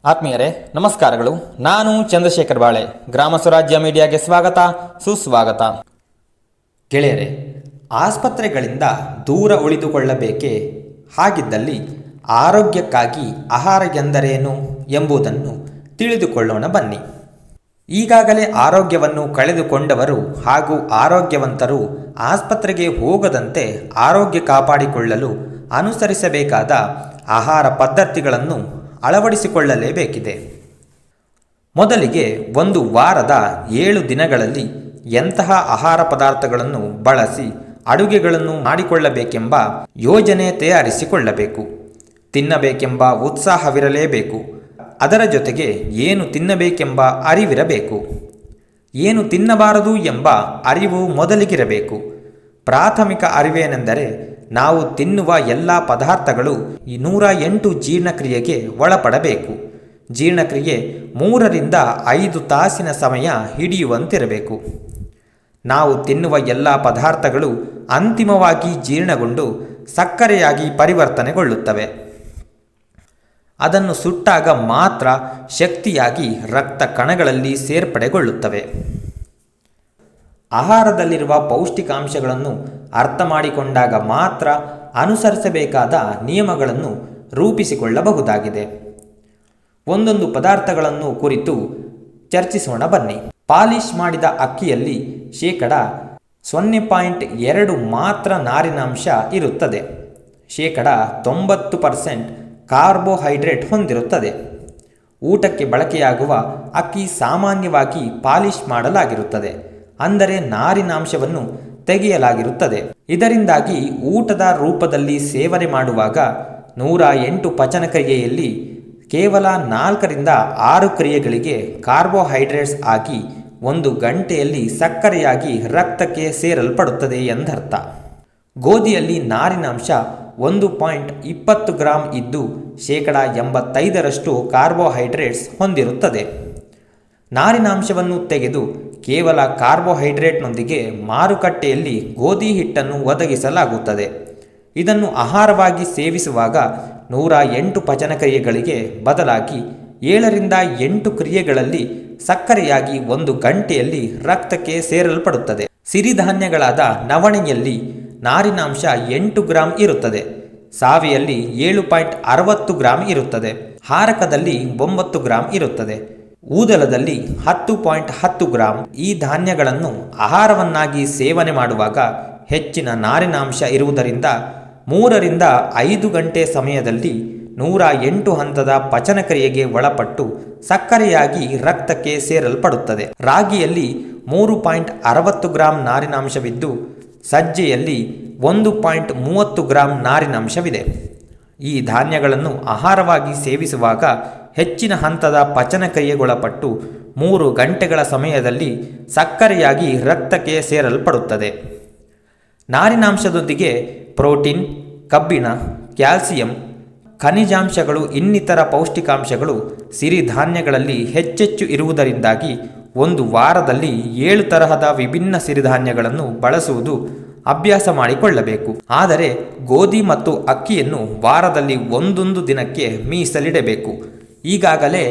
ಆತ್ಮೀಯರೇ ನಮಸ್ಕಾರಗಳು. ನಾನು ಚಂದ್ರಶೇಖರ್ ಬಾಳೆ. ಗ್ರಾಮ ಸ್ವರಾಜ್ಯ ಮೀಡಿಯಾಗೆ ಸ್ವಾಗತ, ಸುಸ್ವಾಗತ. ಗೆಳೆಯರೆ, ಆಸ್ಪತ್ರೆಗಳಿಂದ ದೂರ ಉಳಿದುಕೊಳ್ಳಬೇಕೇ? ಹಾಗಿದ್ದಲ್ಲಿ ಆರೋಗ್ಯಕ್ಕಾಗಿ ಆಹಾರ ಎಂದರೇನು ಎಂಬುದನ್ನು ತಿಳಿದುಕೊಳ್ಳೋಣ ಬನ್ನಿ. ಈಗಾಗಲೇ ಆರೋಗ್ಯವನ್ನು ಕಳೆದುಕೊಂಡವರು ಹಾಗೂ ಆರೋಗ್ಯವಂತರು ಆಸ್ಪತ್ರೆಗೆ ಹೋಗದಂತೆ ಆರೋಗ್ಯ ಕಾಪಾಡಿಕೊಳ್ಳಲು ಅನುಸರಿಸಬೇಕಾದ ಆಹಾರ ಪದ್ಧತಿಗಳನ್ನು ಅಳವಡಿಸಿಕೊಳ್ಳಲೇಬೇಕಿದೆ. ಮೊದಲಿಗೆ ಒಂದು ವಾರದ 7 ದಿನಗಳಲ್ಲಿ ಎಂತಹ ಆಹಾರ ಪದಾರ್ಥಗಳನ್ನು ಬಳಸಿ ಅಡುಗೆಗಳನ್ನು ಮಾಡಿಕೊಳ್ಳಬೇಕೆಂಬ ಯೋಜನೆ ತಯಾರಿಸಿಕೊಳ್ಳಬೇಕು. ತಿನ್ನಬೇಕೆಂಬ ಉತ್ಸಾಹವಿರಲೇಬೇಕು. ಅದರ ಜೊತೆಗೆ ಏನು ತಿನ್ನಬೇಕೆಂಬ ಅರಿವಿರಬೇಕು. ಏನು ತಿನ್ನಬಾರದು ಎಂಬ ಅರಿವು ಮೊದಲಿಗಿರಬೇಕು. ಪ್ರಾಥಮಿಕ ಅರಿವೇನೆಂದರೆ, ನಾವು ತಿನ್ನುವ ಎಲ್ಲ ಪದಾರ್ಥಗಳು 108 ಜೀರ್ಣಕ್ರಿಯೆಗೆ ಒಳಪಡಬೇಕು. ಜೀರ್ಣಕ್ರಿಯೆ 3 ರಿಂದ 5 ತಾಸಿನ ಸಮಯ ಹಿಡಿಯುವಂತಿರಬೇಕು. ನಾವು ತಿನ್ನುವ ಎಲ್ಲ ಪದಾರ್ಥಗಳು ಅಂತಿಮವಾಗಿ ಜೀರ್ಣಗೊಂಡು ಸಕ್ಕರೆಯಾಗಿ ಪರಿವರ್ತನೆಗೊಳ್ಳುತ್ತವೆ. ಅದನ್ನು ಸುಟ್ಟಾಗ ಮಾತ್ರ ಶಕ್ತಿಯಾಗಿ ರಕ್ತ ಕಣಗಳಲ್ಲಿ ಸೇರ್ಪಡೆಗೊಳ್ಳುತ್ತವೆ. ಆಹಾರದಲ್ಲಿರುವ ಪೌಷ್ಟಿಕಾಂಶಗಳನ್ನು ಅರ್ಥ ಮಾಡಿಕೊಂಡಾಗ ಮಾತ್ರ ಅನುಸರಿಸಬೇಕಾದ ನಿಯಮಗಳನ್ನು ರೂಪಿಸಿಕೊಳ್ಳಬಹುದಾಗಿದೆ. ಒಂದೊಂದು ಪದಾರ್ಥಗಳನ್ನು ಕುರಿತು ಚರ್ಚಿಸೋಣ ಬನ್ನಿ. ಪಾಲಿಶ್ ಮಾಡಿದ ಅಕ್ಕಿಯಲ್ಲಿ 0.2% ಮಾತ್ರ ನಾರಿನಾಂಶ ಇರುತ್ತದೆ. 90% ಕಾರ್ಬೋಹೈಡ್ರೇಟ್ ಹೊಂದಿರುತ್ತದೆ. ಊಟಕ್ಕೆ ಬಳಕೆಯಾಗುವ ಅಕ್ಕಿ ಸಾಮಾನ್ಯವಾಗಿ ಪಾಲಿಶ್ ಮಾಡಲಾಗಿರುತ್ತದೆ, ಅಂದರೆ ನಾರಿನಾಂಶವನ್ನು ತೆಗೆಯಲಾಗಿರುತ್ತದೆ. ಇದರಿಂದಾಗಿ ಊಟದ ರೂಪದಲ್ಲಿ ಸೇವನೆ ಮಾಡುವಾಗ 108 ಪಚನ ಕ್ರಿಯೆಯಲ್ಲಿ ಕೇವಲ 4 ರಿಂದ 6 ಕ್ರಿಯೆಗಳಿಗೆ ಕಾರ್ಬೋಹೈಡ್ರೇಟ್ಸ್ ಆಗಿ 1 ಗಂಟೆಯಲ್ಲಿ ಸಕ್ಕರೆಯಾಗಿ ರಕ್ತಕ್ಕೆ ಸೇರಲ್ಪಡುತ್ತದೆ ಎಂದರ್ಥ. ಗೋಧಿಯಲ್ಲಿ ನಾರಿನಾಂಶ 1.20 ಗ್ರಾಂ ಇದ್ದು 85% ಕಾರ್ಬೋಹೈಡ್ರೇಟ್ಸ್ ಹೊಂದಿರುತ್ತದೆ. ನಾರಿನಾಂಶವನ್ನು ತೆಗೆದು ಕೇವಲ ಕಾರ್ಬೋಹೈಡ್ರೇಟ್ನೊಂದಿಗೆ ಮಾರುಕಟ್ಟೆಯಲ್ಲಿ ಗೋಧಿ ಹಿಟ್ಟನ್ನು ಒದಗಿಸಲಾಗುತ್ತದೆ. ಇದನ್ನು ಆಹಾರವಾಗಿ ಸೇವಿಸುವಾಗ 108 ಪಚನ ಕ್ರಿಯೆಗಳಿಗೆ ಬದಲಾಗಿ 7 ರಿಂದ 8 ಕ್ರಿಯೆಗಳಲ್ಲಿ ಸಕ್ಕರೆಯಾಗಿ 1 ಗಂಟೆಯಲ್ಲಿ ರಕ್ತಕ್ಕೆ ಸೇರಲ್ಪಡುತ್ತದೆ. ಸಿರಿಧಾನ್ಯಗಳಾದ ನವಣೆಯಲ್ಲಿ ನಾರಿನಾಂಶ 8 ಗ್ರಾಂ ಇರುತ್ತದೆ. ಸಾವೆಯಲ್ಲಿ 7.60 ಗ್ರಾಂ ಇರುತ್ತದೆ. ಹಾರಕದಲ್ಲಿ 9 ಗ್ರಾಂ ಇರುತ್ತದೆ. ಊದಲದಲ್ಲಿ 10.10 ಗ್ರಾಂ. ಈ ಧಾನ್ಯಗಳನ್ನು ಆಹಾರವನ್ನಾಗಿ ಸೇವನೆ ಮಾಡುವಾಗ ಹೆಚ್ಚಿನ ನಾರಿನಾಂಶ ಇರುವುದರಿಂದ 3 ರಿಂದ 5 ಗಂಟೆ ಸಮಯದಲ್ಲಿ 108 ಹಂತದ ಪಚನ ಕ್ರಿಯೆಗೆ ಒಳಪಟ್ಟು ಸಕ್ಕರೆಯಾಗಿ ರಕ್ತಕ್ಕೆ ಸೇರಲ್ಪಡುತ್ತದೆ. ರಾಗಿಯಲ್ಲಿ 3.60 ಗ್ರಾಂ ನಾರಿನಾಂಶವಿದ್ದು ಸಜ್ಜೆಯಲ್ಲಿ 1.30 ಗ್ರಾಂ ನಾರಿನಾಂಶವಿದೆ. ಈ ಧಾನ್ಯಗಳನ್ನು ಆಹಾರವಾಗಿ ಸೇವಿಸುವಾಗ ಹೆಚ್ಚಿನ ಹಂತದ ಪಚನ ಕ್ರಿಯೆಗೊಳಪಟ್ಟು 3 ಗಂಟೆಗಳ ಸಮಯದಲ್ಲಿ ಸಕ್ಕರೆಯಾಗಿ ರಕ್ತಕ್ಕೆ ಸೇರಲ್ಪಡುತ್ತದೆ. ನಾರಿನಾಂಶದೊಂದಿಗೆ ಪ್ರೋಟೀನ್, ಕಬ್ಬಿಣ, ಕ್ಯಾಲ್ಸಿಯಂ, ಖನಿಜಾಂಶಗಳು ಇನ್ನಿತರ ಪೌಷ್ಟಿಕಾಂಶಗಳು ಸಿರಿಧಾನ್ಯಗಳಲ್ಲಿ ಹೆಚ್ಚೆಚ್ಚು ಇರುವುದರಿಂದಾಗಿ ಒಂದು ವಾರದಲ್ಲಿ 7 ತರಹದ ವಿಭಿನ್ನ ಸಿರಿಧಾನ್ಯಗಳನ್ನು ಬಳಸುವುದು ಅಭ್ಯಾಸ ಮಾಡಿಕೊಳ್ಳಬೇಕು. ಆದರೆ ಗೋಧಿ ಮತ್ತು ಅಕ್ಕಿಯನ್ನು ವಾರದಲ್ಲಿ 1 ದಿನಕ್ಕೆ ಮೀಸಲಿಡಬೇಕು. ಈಗಾಗಲೇ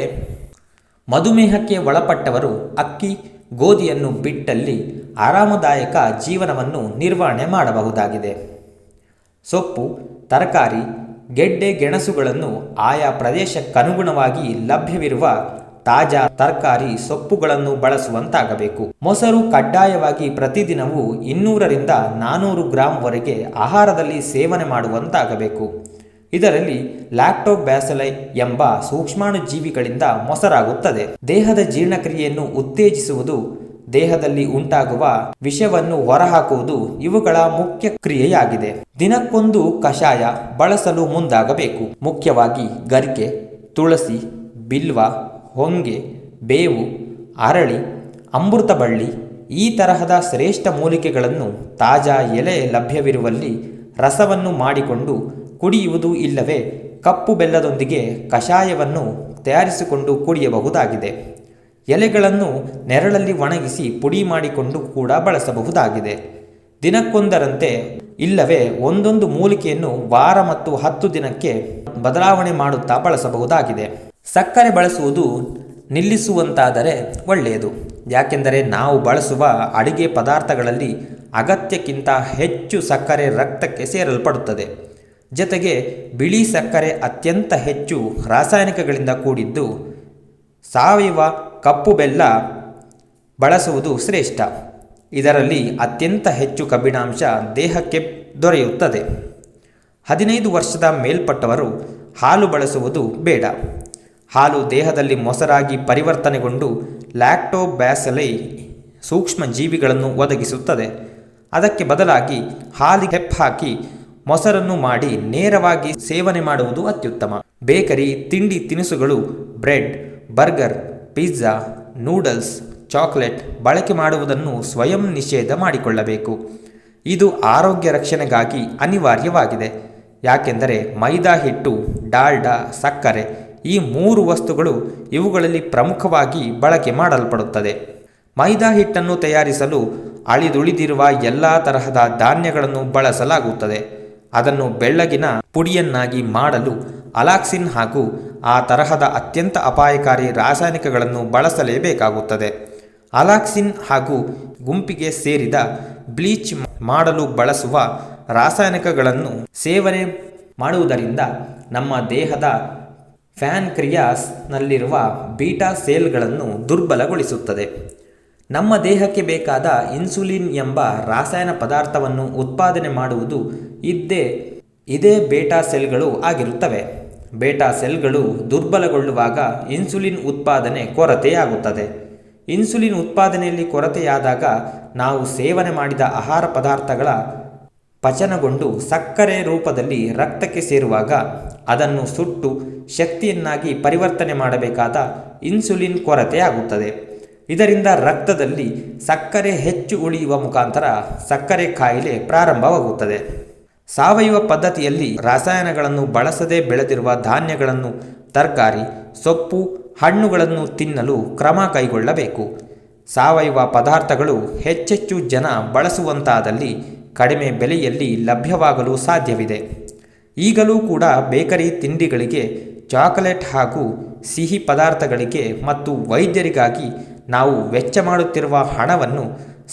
ಮಧುಮೇಹಕ್ಕೆ ಒಳಪಟ್ಟವರು ಅಕ್ಕಿ, ಗೋಧಿಯನ್ನು ಬಿಟ್ಟಲ್ಲಿ ಆರಾಮದಾಯಕ ಜೀವನವನ್ನು ನಿರ್ವಹಣೆ ಮಾಡಬಹುದಾಗಿದೆ. ಸೊಪ್ಪು, ತರಕಾರಿ, ಗೆಡ್ಡೆ ಗೆಣಸುಗಳನ್ನು ಆಯಾ ಪ್ರದೇಶಕ್ಕನುಗುಣವಾಗಿ ಲಭ್ಯವಿರುವ ತಾಜಾ ತರಕಾರಿ, ಸೊಪ್ಪುಗಳನ್ನು ಬಳಸುವಂತಾಗಬೇಕು. ಮೊಸರು ಕಡ್ಡಾಯವಾಗಿ ಪ್ರತಿದಿನವೂ 200 ರಿಂದ 400 ಗ್ರಾಂವರೆಗೆ ಆಹಾರದಲ್ಲಿ ಸೇವನೆ ಮಾಡುವಂತಾಗಬೇಕು. ಇದರಲ್ಲಿ ಲ್ಯಾಕ್ಟೋಬ್ಯಾಸಿಲೈ ಎಂಬ ಸೂಕ್ಷ್ಮಾಣುಜೀವಿಗಳಿಂದ ಮೊಸರಾಗುತ್ತದೆ. ದೇಹದ ಜೀರ್ಣಕ್ರಿಯೆಯನ್ನು ಉತ್ತೇಜಿಸುವುದು, ದೇಹದಲ್ಲಿ ಉಂಟಾಗುವ ವಿಷವನ್ನು ಹೊರಹಾಕುವುದು ಇವುಗಳ ಮುಖ್ಯ ಕ್ರಿಯೆಯಾಗಿದೆ. ದಿನಕ್ಕೊಂದು ಕಷಾಯ ಬಳಸಲು ಮುಂದಾಗಬೇಕು. ಮುಖ್ಯವಾಗಿ ಗರಿಕೆ, ತುಳಸಿ, ಬಿಲ್ವ, ಹೊಂಗೆ, ಬೇವು, ಅರಳಿ, ಅಮೃತಬಳ್ಳಿ ಈ ತರಹದ ಶ್ರೇಷ್ಠ ಮೂಲಿಕೆಗಳನ್ನು ತಾಜಾ ಎಲೆ ಲಭ್ಯವಿರುವಲ್ಲಿ ರಸವನ್ನು ಮಾಡಿಕೊಂಡು ಕುಡಿಯುವುದು, ಇಲ್ಲವೇ ಕಪ್ಪು ಬೆಲ್ಲದೊಂದಿಗೆ ಕಷಾಯವನ್ನು ತಯಾರಿಸಿಕೊಂಡು ಕುಡಿಯಬಹುದಾಗಿದೆ. ಎಲೆಗಳನ್ನು ನೆರಳಲ್ಲಿ ಒಣಗಿಸಿ ಪುಡಿ ಮಾಡಿಕೊಂಡು ಕೂಡ ಬಳಸಬಹುದಾಗಿದೆ. ದಿನಕ್ಕೊಂದರಂತೆ ಇಲ್ಲವೇ ಒಂದೊಂದು ಮೂಲಿಕೆಯನ್ನು ವಾರ ಮತ್ತು 10 ದಿನಕ್ಕೆ ಬದಲಾವಣೆ ಮಾಡುತ್ತಾ ಬಳಸಬಹುದಾಗಿದೆ. ಸಕ್ಕರೆ ಬಳಸುವುದು ನಿಲ್ಲಿಸುವಂತಾದರೆ ಒಳ್ಳೆಯದು. ಯಾಕೆಂದರೆ ನಾವು ಬಳಸುವ ಅಡಿಗೆ ಪದಾರ್ಥಗಳಲ್ಲಿ ಅಗತ್ಯಕ್ಕಿಂತ ಹೆಚ್ಚು ಸಕ್ಕರೆ ರಕ್ತಕ್ಕೆ ಸೇರಲ್ಪಡುತ್ತದೆ. ಜೊತೆಗೆ ಬಿಳಿ ಸಕ್ಕರೆ ಅತ್ಯಂತ ಹೆಚ್ಚು ರಾಸಾಯನಿಕಗಳಿಂದ ಕೂಡಿದ್ದು, ಸಾವಯವ ಕಪ್ಪು ಬೆಲ್ಲ ಬಳಸುವುದು ಶ್ರೇಷ್ಠ. ಇದರಲ್ಲಿ ಅತ್ಯಂತ ಹೆಚ್ಚು ಕಬ್ಬಿಣಾಂಶ ದೇಹಕ್ಕೆ ದೊರೆಯುತ್ತದೆ. 15 ವರ್ಷದ ಮೇಲ್ಪಟ್ಟವರು ಹಾಲು ಬಳಸುವುದು ಬೇಡ. ಹಾಲು ದೇಹದಲ್ಲಿ ಮೊಸರಾಗಿ ಪರಿವರ್ತನೆಗೊಂಡು ಲ್ಯಾಕ್ಟೋಬ್ಯಾಸಿಲೈ ಸೂಕ್ಷ್ಮ ಜೀವಿಗಳನ್ನು ಒದಗಿಸುತ್ತದೆ. ಅದಕ್ಕೆ ಬದಲಾಗಿ ಹಾಲಿಗೆ ಹೆಪ್ಪಾಕಿ ಮೊಸರನ್ನು ಮಾಡಿ ನೇರವಾಗಿ ಸೇವನೆ ಮಾಡುವುದು ಅತ್ಯುತ್ತಮ. ಬೇಕರಿ ತಿಂಡಿ ತಿನಿಸುಗಳು, bread, burger, pizza, noodles, chocolate ಬಳಕೆ ಮಾಡುವುದನ್ನು ಸ್ವಯಂ ನಿಷೇಧ ಮಾಡಿಕೊಳ್ಳಬೇಕು. ಇದು ಆರೋಗ್ಯ ರಕ್ಷಣೆಗಾಗಿ ಅನಿವಾರ್ಯವಾಗಿದೆ. ಯಾಕೆಂದರೆ ಮೈದಾ ಹಿಟ್ಟು, ಡಾಲ್ಡಾ, ಸಕ್ಕರೆ ಈ 3 ವಸ್ತುಗಳು ಇವುಗಳಲ್ಲಿ ಪ್ರಮುಖವಾಗಿ ಬಳಕೆ ಮಾಡಲ್ಪಡುತ್ತದೆ. ಮೈದಾ ಹಿಟ್ಟನ್ನು ತಯಾರಿಸಲು ಅಳಿದುಳಿದಿರುವ ಎಲ್ಲ ತರಹದ ಧಾನ್ಯಗಳನ್ನು ಬಳಸಲಾಗುತ್ತದೆ. ಅದನ್ನು ಬೆಳ್ಳಗಿನ ಪುಡಿಯನ್ನಾಗಿ ಮಾಡಲು ಅಲಾಕ್ಸಿನ್ ಹಾಗೂ ಆ ತರಹದ ಅತ್ಯಂತ ಅಪಾಯಕಾರಿ ರಾಸಾಯನಿಕಗಳನ್ನು ಬಳಸಲೇಬೇಕಾಗುತ್ತದೆ. ಅಲಾಕ್ಸಿನ್ ಹಾಗೂ ಗುಂಪಿಗೆ ಸೇರಿದ ಬ್ಲೀಚ್ ಮಾಡಲು ಬಳಸುವ ರಾಸಾಯನಿಕಗಳನ್ನು ಸೇವನೆ ಮಾಡುವುದರಿಂದ ನಮ್ಮ ದೇಹದ ಪ್ಯಾನ್ಕ್ರಿಯಾಸ್ನಲ್ಲಿರುವ ಬೀಟಾ ಸೆಲ್ಗಳನ್ನು ದುರ್ಬಲಗೊಳಿಸುತ್ತದೆ. ನಮ್ಮ ದೇಹಕ್ಕೆ ಬೇಕಾದ ಇನ್ಸುಲಿನ್ ಎಂಬ ರಾಸಾಯನ ಪದಾರ್ಥವನ್ನು ಉತ್ಪಾದನೆ ಮಾಡುವುದು ಇದೇ ಬೀಟಾ ಸೆಲ್ಗಳು ಆಗಿರುತ್ತವೆ. ಬೀಟಾ ಸೆಲ್ಗಳು ದುರ್ಬಲಗೊಳ್ಳುವಾಗ ಇನ್ಸುಲಿನ್ ಉತ್ಪಾದನೆ ಕೊರತೆಯಾಗುತ್ತದೆ. ಇನ್ಸುಲಿನ್ ಉತ್ಪಾದನೆಯಲ್ಲಿ ಕೊರತೆಯಾದಾಗ ನಾವು ಸೇವನೆ ಮಾಡಿದ ಆಹಾರ ಪದಾರ್ಥಗಳ ಪಚನಗೊಂಡು ಸಕ್ಕರೆ ರೂಪದಲ್ಲಿ ರಕ್ತಕ್ಕೆ ಸೇರುವಾಗ ಅದನ್ನು ಸುಟ್ಟು ಶಕ್ತಿಯನ್ನಾಗಿ ಪರಿವರ್ತನೆ ಮಾಡಬೇಕಾದ ಇನ್ಸುಲಿನ್ ಕೊರತೆಯಾಗುತ್ತದೆ. ಇದರಿಂದ ರಕ್ತದಲ್ಲಿ ಸಕ್ಕರೆ ಹೆಚ್ಚು ಉಳಿಯುವ ಮುಖಾಂತರ ಸಕ್ಕರೆ ಕಾಯಿಲೆ ಪ್ರಾರಂಭವಾಗುತ್ತದೆ. ಸಾವಯವ ಪದ್ಧತಿಯಲ್ಲಿ ರಾಸಾಯನಗಳನ್ನು ಬಳಸದೆ ಬೆಳೆದಿರುವ ಧಾನ್ಯಗಳನ್ನು, ತರಕಾರಿ, ಸೊಪ್ಪು, ಹಣ್ಣುಗಳನ್ನು ತಿನ್ನಲು ಕ್ರಮ ಕೈಗೊಳ್ಳಬೇಕು. ಸಾವಯವ ಪದಾರ್ಥಗಳು ಹೆಚ್ಚೆಚ್ಚು ಜನ ಬಳಸುವಂತಾದಲ್ಲಿ ಕಡಿಮೆ ಬೆಲೆಯಲ್ಲಿ ಲಭ್ಯವಾಗಲು ಸಾಧ್ಯವಿದೆ. ಈಗಲೂ ಕೂಡ ಬೇಕರಿ ತಿಂಡಿಗಳಿಗೆ, ಚಾಕೊಲೇಟ್ ಹಾಗೂ ಸಿಹಿ ಪದಾರ್ಥಗಳಿಗೆ ಮತ್ತು ವೈದ್ಯರಿಗಾಗಿ ನಾವು ವೆಚ್ಚ ಮಾಡುತ್ತಿರುವ ಹಣವನ್ನು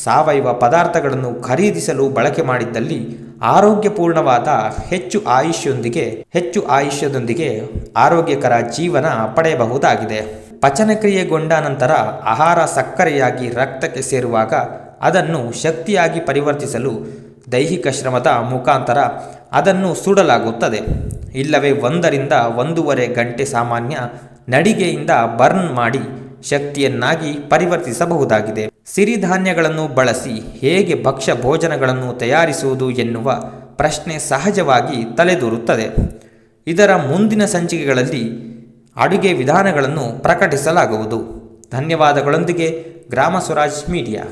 ಸಾವಯವ ಪದಾರ್ಥಗಳನ್ನು ಖರೀದಿಸಲು ಬಳಕೆ ಮಾಡಿದ್ದಲ್ಲಿ ಆರೋಗ್ಯಪೂರ್ಣವಾದ ಹೆಚ್ಚು ಆಯುಷ್ಯದೊಂದಿಗೆ ಆರೋಗ್ಯಕರ ಜೀವನ ಪಡೆಯಬಹುದಾಗಿದೆ. ಪಚನಕ್ರಿಯೆಗೊಂಡ ನಂತರ ಆಹಾರ ಸಕ್ಕರೆಯಾಗಿ ರಕ್ತಕ್ಕೆ ಸೇರುವಾಗ ಅದನ್ನು ಶಕ್ತಿಯಾಗಿ ಪರಿವರ್ತಿಸಲು ದೈಹಿಕ ಶ್ರಮದ ಮುಖಾಂತರ ಅದನ್ನು ಸುಡಲಾಗುತ್ತದೆ. ಇಲ್ಲವೇ 1 ರಿಂದ 1.5 ಗಂಟೆ ಸಾಮಾನ್ಯ ನಡಿಗೆಯಿಂದ ಬರ್ನ್ ಮಾಡಿ ಶಕ್ತಿಯನ್ನಾಗಿ ಪರಿವರ್ತಿಸಬಹುದಾಗಿದೆ. ಸಿರಿಧಾನ್ಯಗಳನ್ನು ಬಳಸಿ ಹೇಗೆ ಭಕ್ಷ್ಯ ಭೋಜನಗಳನ್ನು ತಯಾರಿಸುವುದು ಎನ್ನುವ ಪ್ರಶ್ನೆ ಸಹಜವಾಗಿ ತಲೆದೂರುತ್ತದೆ. ಇದರ ಮುಂದಿನ ಸಂಚಿಕೆಗಳಲ್ಲಿ ಅಡುಗೆ ವಿಧಾನಗಳನ್ನು ಪ್ರಕಟಿಸಲಾಗುವುದು. ಧನ್ಯವಾದಗಳೊಂದಿಗೆ ಗ್ರಾಮ ಸ್ವರಾಜ್ ಮೀಡಿಯಾ.